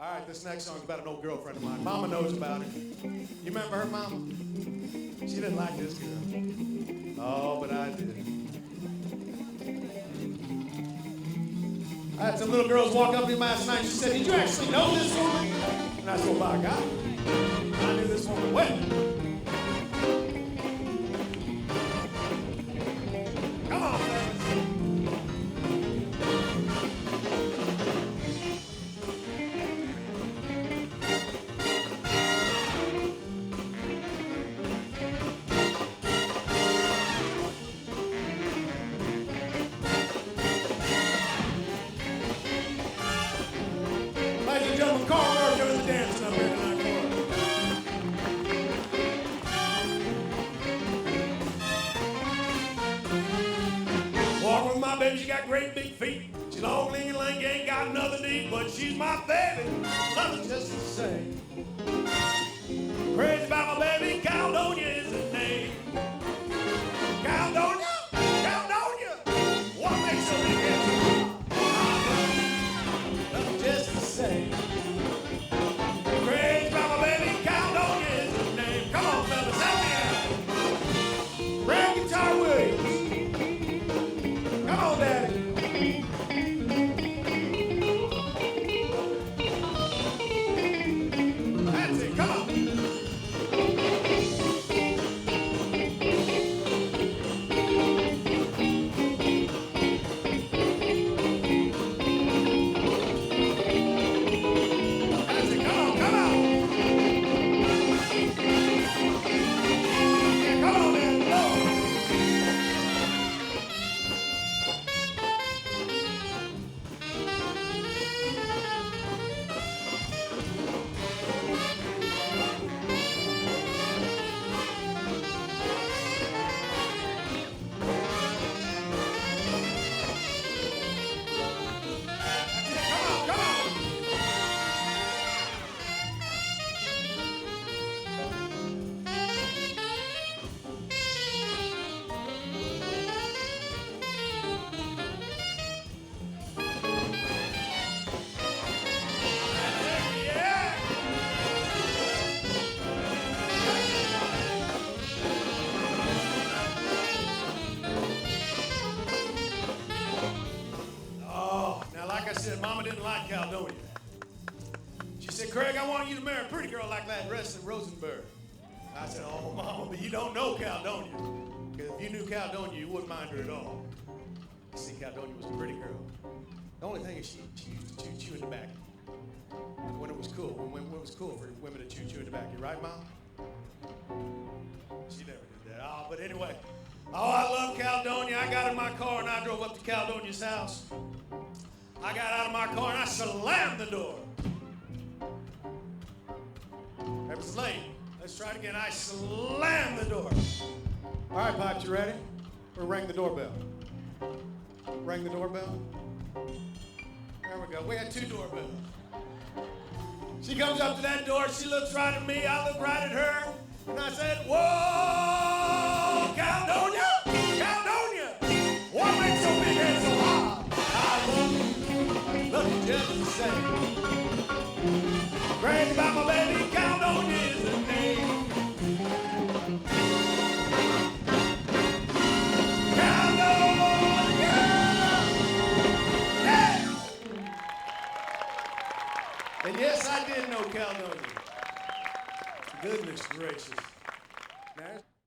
All right, this next song's about an old girlfriend of mine. Mama knows about it. You remember her, Mama? She didn't like this girl. Oh, but I did. I had some little girls walk up to me last night. She said, "Did you actually know this woman?" And I said, "Well, by God, I knew this woman well." Come on, fellas. Ladies and gentlemen, Carl Moore doing the dancing up here tonight for us. Walking with my baby, she got great big feet. She's long, lean, and lanky, ain't got nothing to eat, but she's my baby. Love her just the same. Crazy about my baby, Caledonia is the name. Caledonia, Caledonia, what makes her big and so hard? Love her just the same. Crazy about my baby, Caledonia is the name. Come on, fellas, help me out. Brad Guitar Williams. Come on, Daddy. That's it, come on. That's it, come on, come on. Yeah, come on, man, go. Come on. Yeah. Oh, now like I said, Mama didn't like Caledonia. She said, "Craig, I want you to marry a pretty girl like that Rustin Rosenberg." I said, "Oh, Mama, but you don't know Caledonia. Because if you knew Caledonia, you wouldn't mind her at all." You see, Caledonia was a pretty girl. The only thing is she used to chew in the back. When it was cool, when it was cool for women to chew in the back. You right, Mom? She never did that. Oh, but anyway. Oh, I love Caledonia. I got in my car and I drove up to Caledonia's house. I got out of my car and I slammed the door. It was late. Let's try it again. I slammed the door. All right, Pops, you ready? Or ring the doorbell. Ring the doorbell. There we go. We had two doorbells. She comes up to that door. She looks right at me. I look right at her. And I said, "Whoa, Caledonia, Caledonia, what makes your big head so hard? I love you just the same. Crazy about my baby, Caledonia is the name. Caledonia, yeah." And yes, I did know Caledonia. Goodness gracious. Now,